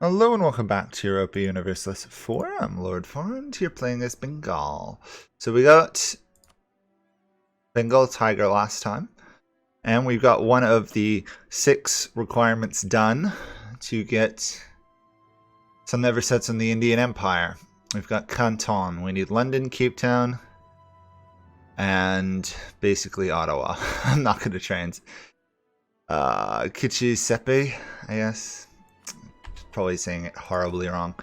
Hello and welcome back to Europa Universalis 4. I'm Lord Forwind, here playing as Bengal. So we got Bengal Tiger last time, and we've got one of the 6 requirements done to get some never sets on the Indian Empire. We've got Canton, we need London, Cape Town, and basically Ottawa. I'm not going to try and... Kichisepe, I guess. Probably saying it horribly wrong.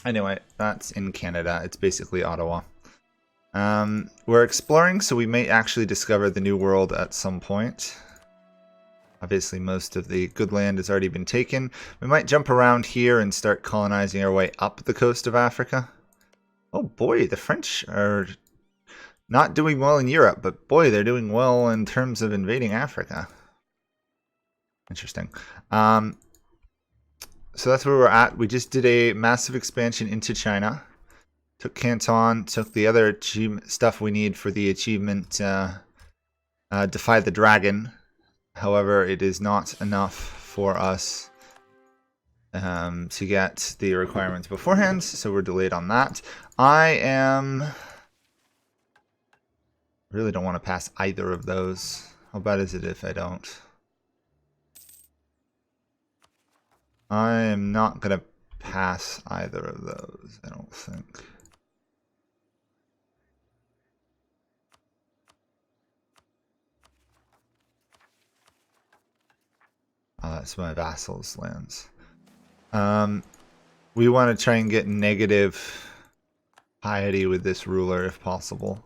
Anyway, that's in Canada. It's basically Ottawa. We're exploring, so we may actually discover the New World at some point. Obviously, most of the good land has already been taken. We might jump around here and start colonizing our way up the coast of Africa. Oh boy, the French are not doing well in Europe, but boy, they're doing well in terms of invading Africa. Interesting. So that's where we're at. We just did a massive expansion into China. Took Canton, took the other stuff we need for the achievement Defy the Dragon. However, it is not enough for us to get the requirements beforehand, so we're delayed on that. Really don't want to pass either of those. How bad is it if I don't? I am not going to pass either of those, I don't think. That's my vassal's lands. We want to try and get negative piety with this ruler if possible.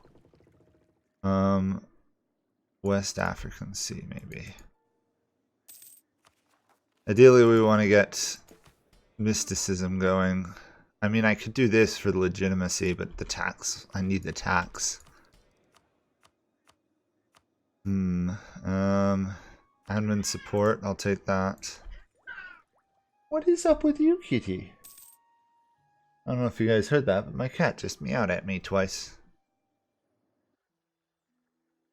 West African Sea, maybe. Ideally, we want to get mysticism going. I mean, I could do this for the legitimacy, but the tax. I need the tax. Admin support. I'll take that. What is up with you, kitty? I don't know if you guys heard that, but my cat just meowed at me twice.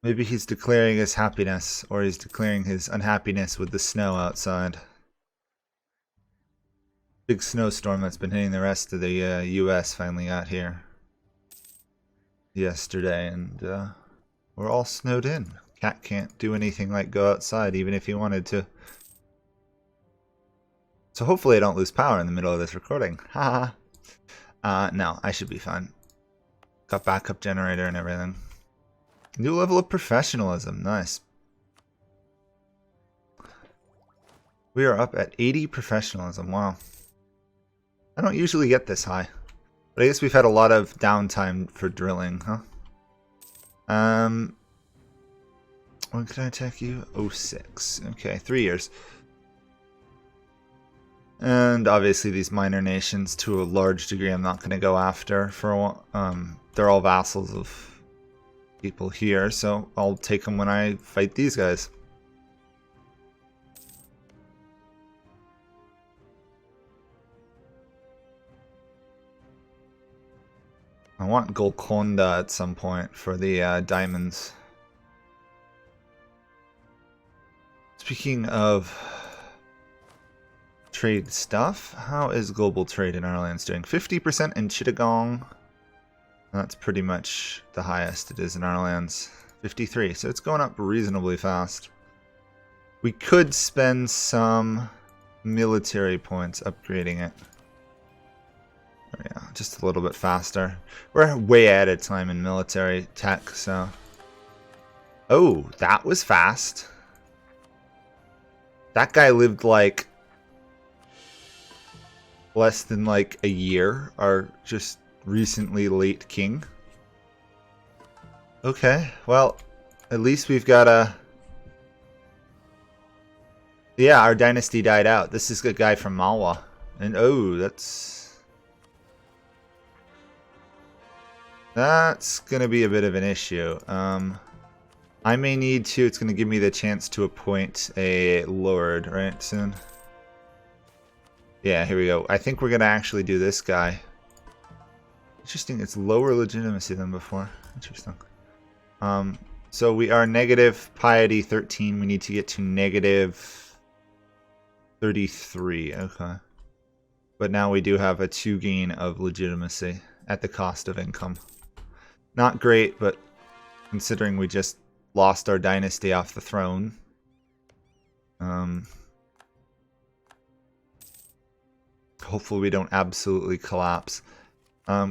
Maybe he's declaring his happiness, or he's declaring his unhappiness with the snow outside. Big snowstorm that's been hitting the rest of the US finally got here yesterday, and we're all snowed in. Cat can't do anything like go outside, even if he wanted to. So hopefully I don't lose power in the middle of this recording. Haha. No, I should be fine. Got backup generator and everything. New level of professionalism, nice. We are up at 80 professionalism, wow. I don't usually get this high. But I guess we've had a lot of downtime for drilling, huh? When can I attack you? 06. Okay, 3 years. And obviously these minor nations, to a large degree, I'm not going to go after. They're all vassals of people here, so I'll take them when I fight these guys. I want Golconda at some point for the diamonds. Speaking of trade stuff, how is global trade in our lands doing? 50% in Chittagong. That's pretty much the highest it is in our lands. 53, so it's going up reasonably fast. We could spend some military points upgrading it. Oh, yeah, just a little bit faster. We're way ahead of time in military tech, so... Oh, that was fast. That guy lived like less than like a year, our just recently late king. Okay, well, at least we've got a... Yeah, our dynasty died out. This is a guy from Malwa. And oh, that's gonna be a bit of an issue. I may need to, it's gonna give me the chance to appoint a lord, right, soon? Yeah, here we go. I think we're gonna actually do this guy. Interesting, it's lower legitimacy than before. Interesting. So we are negative piety 13. We need to get to negative 33, okay. But now we do have a 2 gain of legitimacy at the cost of income. Not great, but considering we just lost our dynasty off the throne. Hopefully we don't absolutely collapse.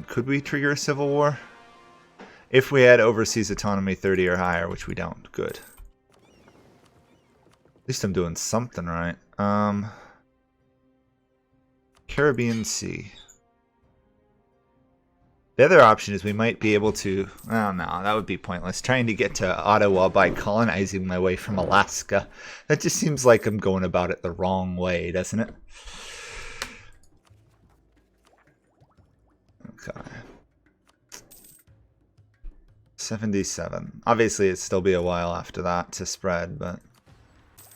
Could we trigger a civil war? If we had overseas autonomy 30 or higher, which we don't. Good. At least I'm doing something right. Caribbean Sea. The other option is we might be able to... Oh no, that would be pointless. Trying to get to Ottawa by colonizing my way from Alaska. That just seems like I'm going about it the wrong way, doesn't it? Okay. 77. Obviously, it'd still be a while after that to spread, but...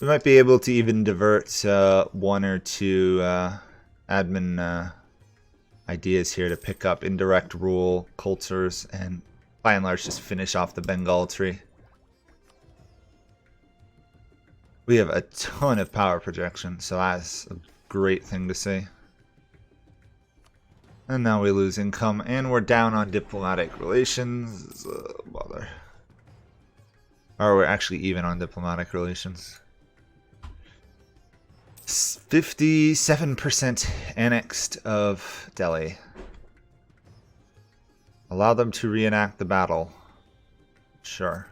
We might be able to even divert 1 or 2 admin ideas here to pick up indirect rule, cultures, and by and large just finish off the Bengal tree. We have a ton of power projection, so that's a great thing to see. And now we lose income, and we're down on diplomatic relations. Bother. Or we're actually even on diplomatic relations. 57% annexed of Delhi. Allow them to reenact the battle. Sure.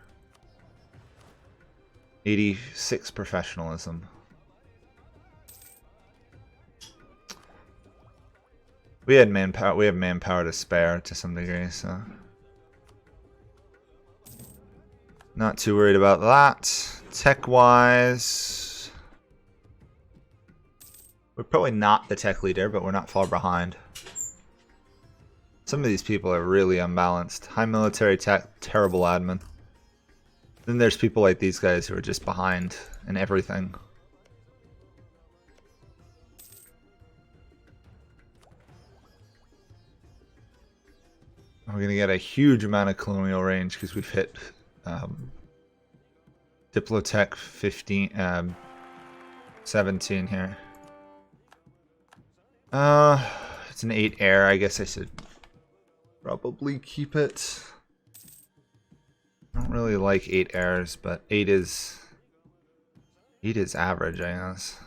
86 professionalism. We had manpower. We have manpower to spare to some degree, so not too worried about that. Tech-wise, we're probably not the tech leader, but we're not far behind. Some of these people are really unbalanced. High military tech, terrible admin. Then there's people like these guys who are just behind in everything. We're going to get a huge amount of colonial range because we've hit Diplotech 15, 17 here. It's an 8 air. I guess I should probably keep it. I don't really like 8 airs, but 8 is average, I guess.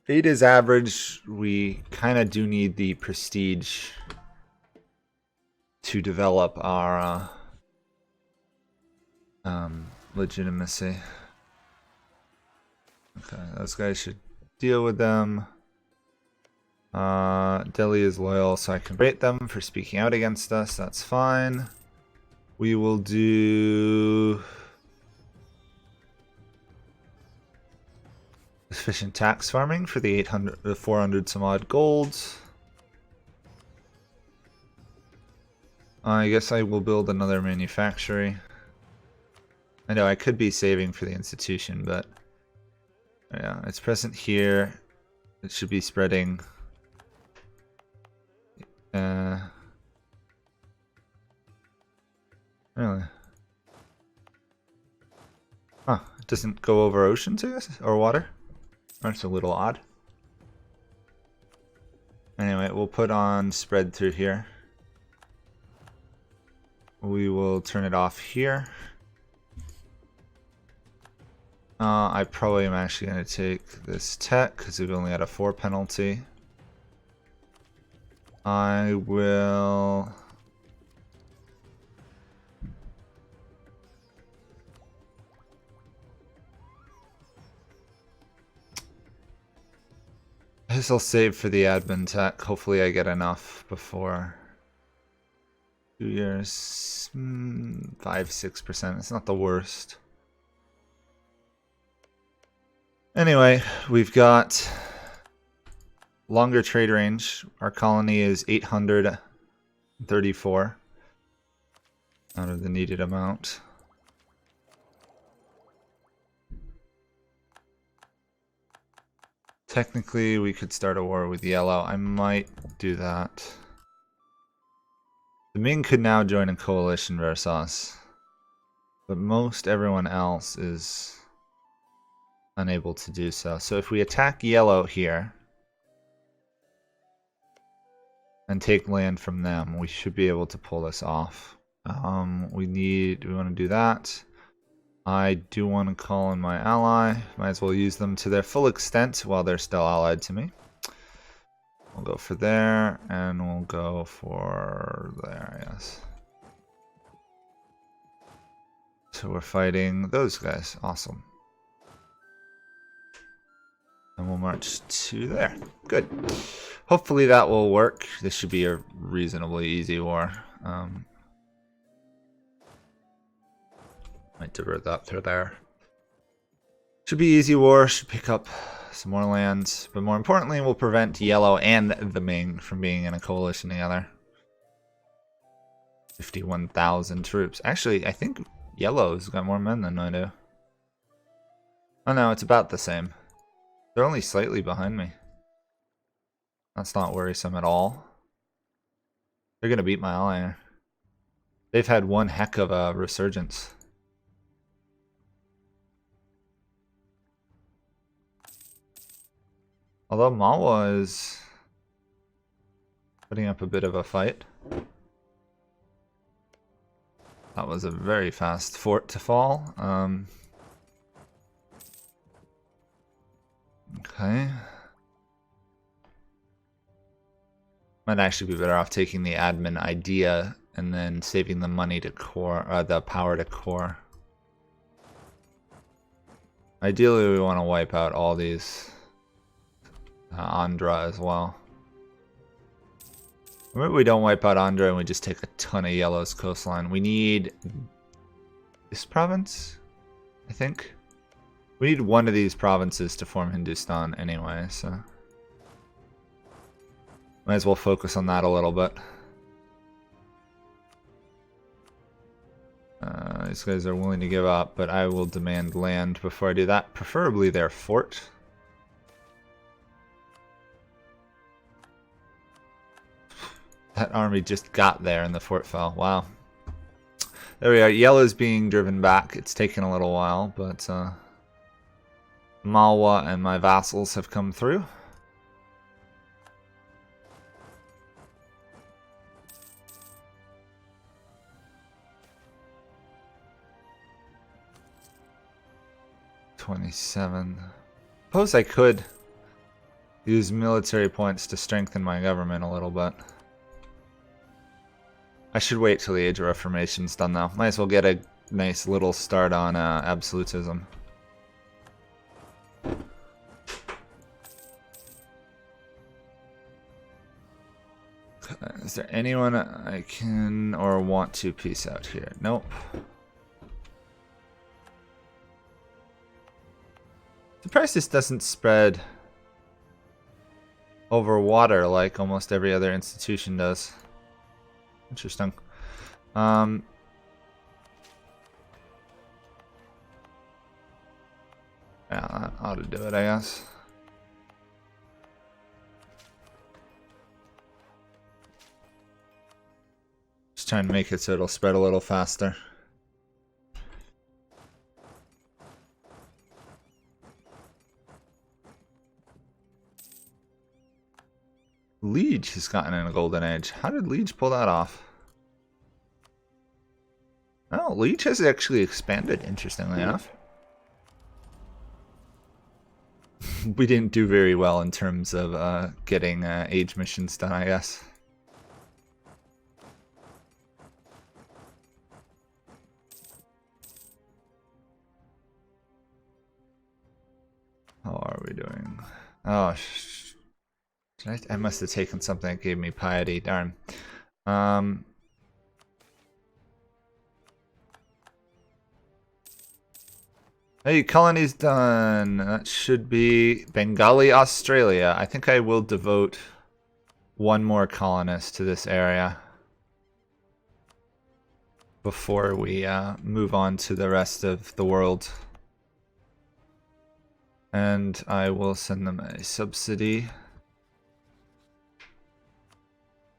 Eight is average. We kind of do need the prestige to develop our legitimacy. Okay, those guys should deal with them. Delhi is loyal, so I can rate them for speaking out against us. That's fine. We will do efficient tax farming for the 400 some odd golds. I guess I will build another manufactory. I know I could be saving for the institution, but yeah, it's present here. It should be spreading. Really? Huh, it doesn't go over oceans, I guess, or water? That's a little odd. Anyway, we'll put on spread through here. We will turn it off here. I probably am actually going to take this tech because we've only had a 4 penalty. I will... I guess I'll save for the admin tech. Hopefully I get enough before 2 years. 5-6%. It's not the worst. Anyway, we've got longer trade range. Our colony is 834 out of the needed amount. Technically, we could start a war with Yellow. I might do that. The Ming could now join a coalition versus us. but most everyone else is unable to do so. So if we attack yellow here and take land from them, we should be able to pull this off. We want to do that. I do want to call in my ally. Might as well use them to their full extent while they're still allied to me. We'll go for there, and we'll go for there, yes. So we're fighting those guys. Awesome. And we'll march to there. Good. Hopefully that will work. This should be a reasonably easy war. Might divert that through there. Should be easy war. Should pick up some more lands. But more importantly, we'll prevent Yellow and the Ming from being in a coalition together. 51,000 troops. Actually, I think Yellow's got more men than I do. Oh no, it's about the same. They're only slightly behind me. That's not worrisome at all. They're gonna beat my ally here. They've had one heck of a resurgence. Although Malwa is putting up a bit of a fight. That was a very fast fort to fall. Okay. Might actually be better off taking the admin idea and then saving the money to core, the power to core. Ideally, we want to wipe out all these Andhra as well. Maybe we don't wipe out Andhra and we just take a ton of Yellow's coastline. We need this province, I think. We need one of these provinces to form Hindustan anyway, so might as well focus on that a little bit. These guys are willing to give up, but I will demand land before I do that. Preferably their fort. That army just got there and the fort fell. Wow. There we are. Yellow's being driven back. It's taken a little while, but Malwa and my vassals have come through. $27. Suppose I could use military points to strengthen my government a little bit. I should wait till the Age of Reformation's done though. Might as well get a nice little start on absolutism. Is there anyone I can or want to peace out here? Nope. Surprised this doesn't spread over water like almost every other institution does. Interesting. Yeah, that ought to do it, I guess. Just trying to make it so it'll spread a little faster. Liege has gotten in a golden age. How did Liege pull that off? Oh, Liege has actually expanded, interestingly enough. We didn't do very well in terms of getting age missions done, I guess. How are we doing? Oh, I must have taken something that gave me piety. Darn. Hey, colony's done. That should be Bengali, Australia. I think I will devote one more colonist to this area before we move on to the rest of the world. And I will send them a subsidy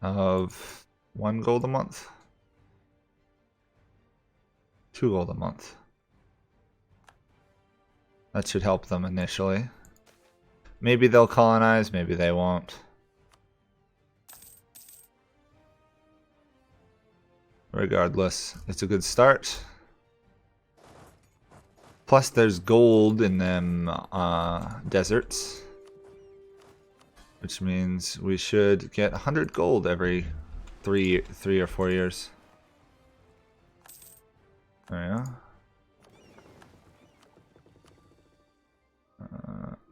of 1 gold a month. 2 gold a month. That should help them initially. Maybe they'll colonize, maybe they won't. Regardless, it's a good start. Plus there's gold in them deserts. Which means we should get 100 gold every 3 or 4 years. There you go.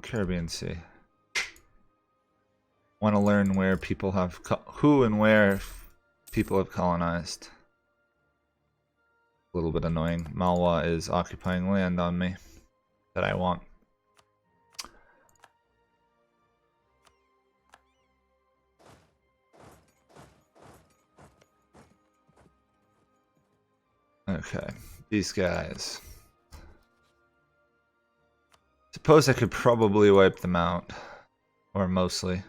Caribbean Sea. Want to learn where people have who and where people have colonized. A little bit annoying. Malwa is occupying land on me that I want. Okay, these guys. Suppose I could probably wipe them out. Or mostly.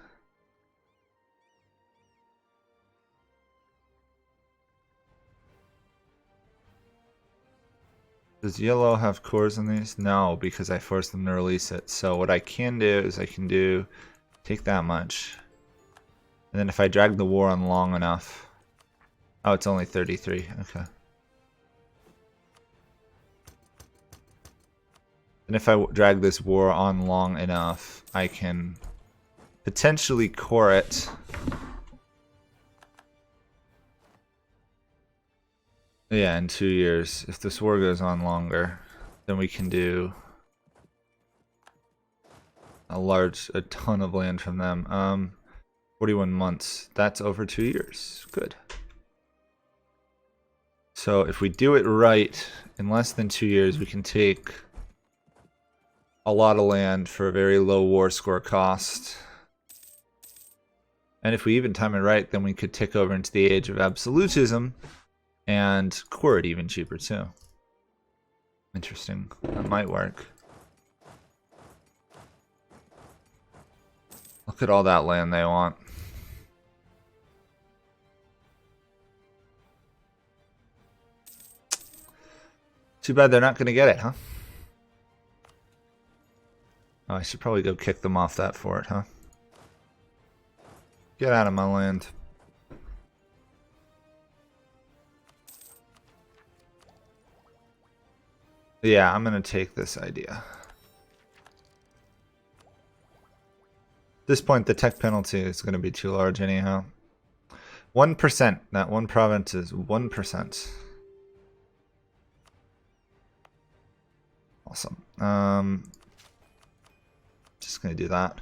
Does yellow have cores in these? No, because I forced them to release it. So what I can do is I can take that much. And then if I drag the war on long enough. Oh, it's only 33. Okay. And if I drag this war on long enough, I can potentially core it. Yeah, in 2 years. If this war goes on longer, then we can do a ton of land from them. 41 months. That's over 2 years. Good. So if we do it right, in less than 2 years, we can take a lot of land for a very low war score cost. And if we even time it right, then we could tick over into the age of absolutism and core it even cheaper too. Interesting. That might work. Look at all that land they want. Too bad they're not going to get it, huh? Oh, I should probably go kick them off that fort, huh? Get out of my land. Yeah, I'm going to take this idea. At this point, the tech penalty is going to be too large anyhow. 1%. That one province is 1%. Awesome. Just going to do that.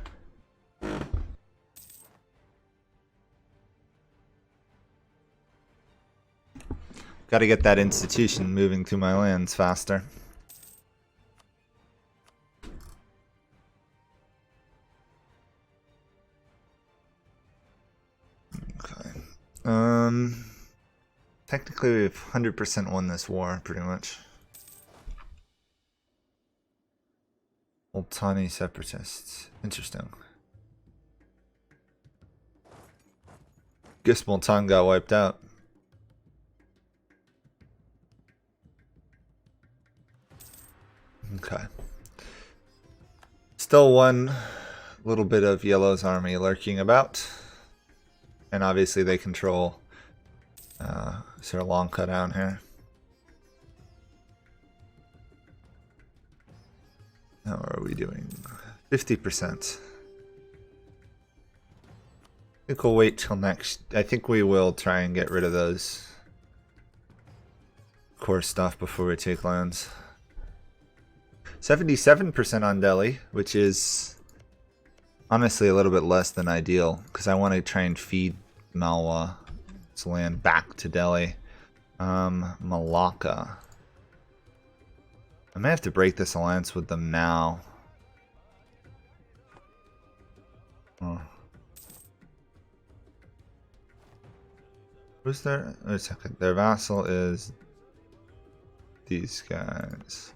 Got to get that institution moving through my lands faster. Okay. Technically we've 100% won this war, pretty much. Multani separatists. Interesting. Guess Multan got wiped out. Okay. Still one little bit of Yellow's army lurking about. And obviously they control Sri Lanka down here. How are we doing? 50%. I think we'll wait till next. I think we will try and get rid of those core stuff before we take lands. 77% on Delhi, which is honestly a little bit less than ideal because I want to try and feed Malwa's land back to Delhi. Malacca. I may have to break this alliance with them now. Oh. Who's their... Wait a second. Their vassal is these guys.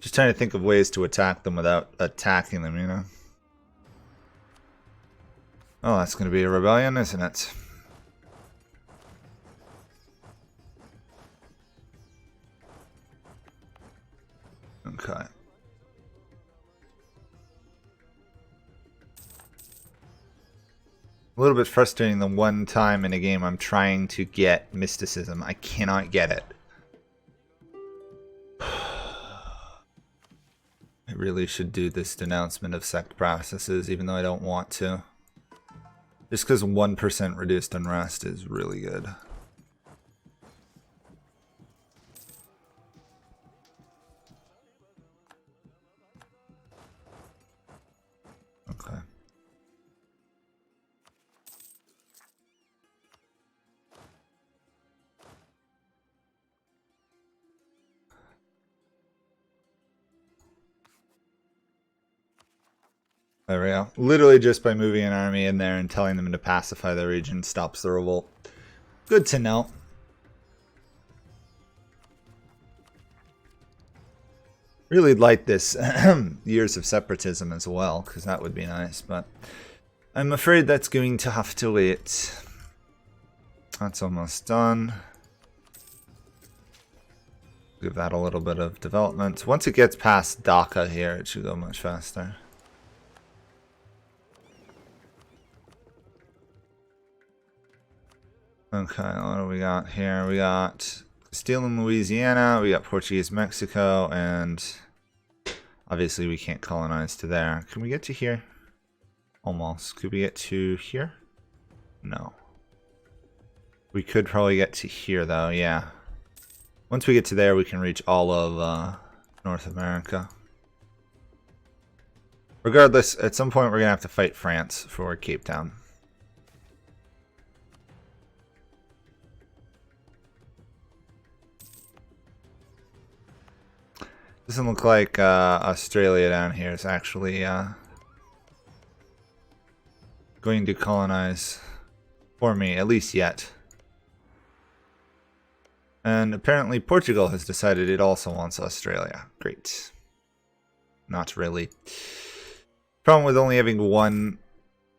Just trying to think of ways to attack them without attacking them, you know? Oh, that's going to be a rebellion, isn't it? Okay. A little bit frustrating the one time in a game I'm trying to get mysticism. I cannot get it. I really should do this denouncement of sect processes, even though I don't want to. Just because 1% reduced unrest is really good. Okay. There we go. Literally just by moving an army in there and telling them to pacify the region stops the revolt. Good to know. Really like this Years of Separatism as well, because that would be nice, but I'm afraid that's going to have to wait. That's almost done. Give that a little bit of development. Once it gets past Dhaka here, it should go much faster. Okay, what do we got here? We got Castile and Louisiana, we got Portuguese Mexico, and obviously we can't colonize to there. Can we get to here? Almost. Could we get to here? No. We could probably get to here though, yeah. Once we get to there, we can reach all of North America. Regardless, at some point we're going to have to fight France for Cape Town. Doesn't look like Australia down here is actually going to colonize for me, at least yet. And apparently Portugal has decided it also wants Australia. Great. Not really. Problem with only having one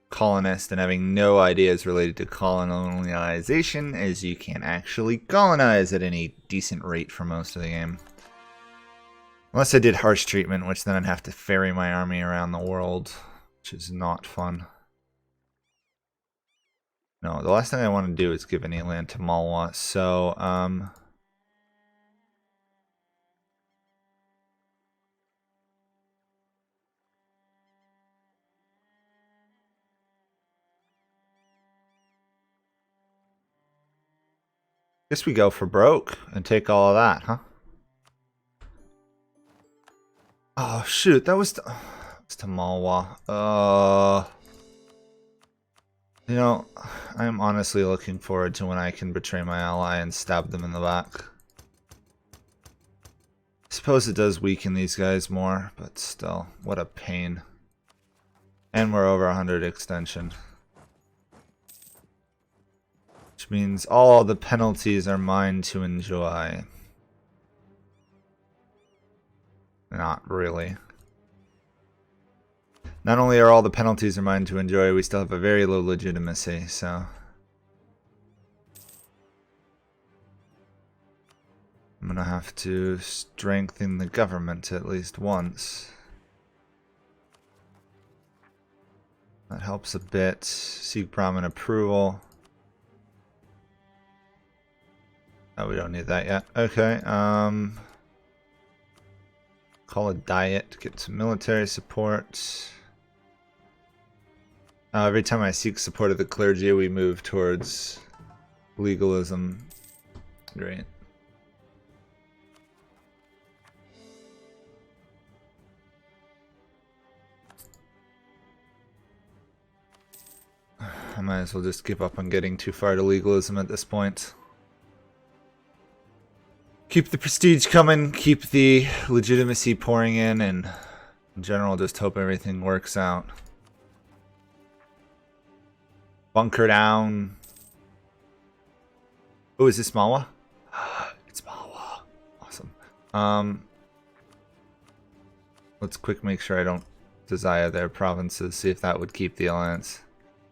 colonist and having no ideas related to colonization is you can't actually colonize at any decent rate for most of the game. Unless I did harsh treatment, which then I'd have to ferry my army around the world, which is not fun. No, the last thing I want to do is give any land to Malwa, so, guess we go for broke and take all of that, huh? Oh, shoot, that was to Malwa. You know, I'm honestly looking forward to when I can betray my ally and stab them in the back. I suppose it does weaken these guys more, but still, what a pain. And we're over 100 extension. Which means all the penalties are mine to enjoy. Not really. Not only are all the penalties are mine to enjoy, we still have a very low legitimacy, so... I'm gonna have to strengthen the government at least once. That helps a bit. Seek Brahmin approval. Oh, we don't need that yet. Okay, call a diet, get some military support. Every time I seek support of the clergy, we move towards legalism. Great. I might as well just give up on getting too far to legalism at this point. Keep the prestige coming, keep the legitimacy pouring in general just hope everything works out. Bunker down. Oh, is this Malwa? It's Malwa. Awesome. Let's quick make sure I don't desire their provinces, see if that would keep the alliance.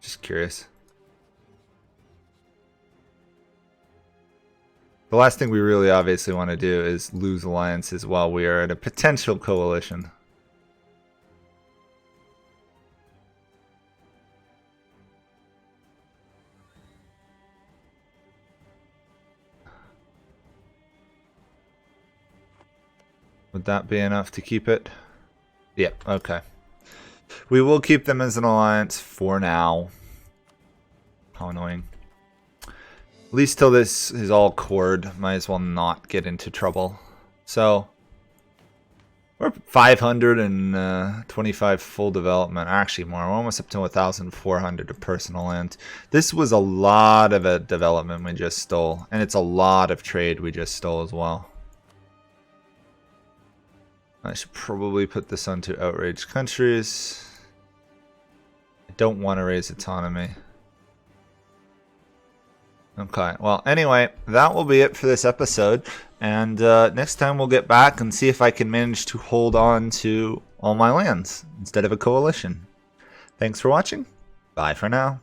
Just curious. The last thing we really obviously want to do is lose alliances while we are in a potential coalition. Would that be enough to keep it? Yeah, okay. We will keep them as an alliance for now. How annoying. At least till this is all cored, might as well not get into trouble. So, we're 525 full development, actually more. We're almost up to 1,400 of personal land. This was a lot of a development we just stole, and it's a lot of trade we just stole as well. I should probably put this onto outraged countries. I don't want to raise autonomy. Okay, well, anyway, that will be it for this episode. And next time we'll get back and see if I can manage to hold on to all my lands instead of a coalition. Thanks for watching. Bye for now.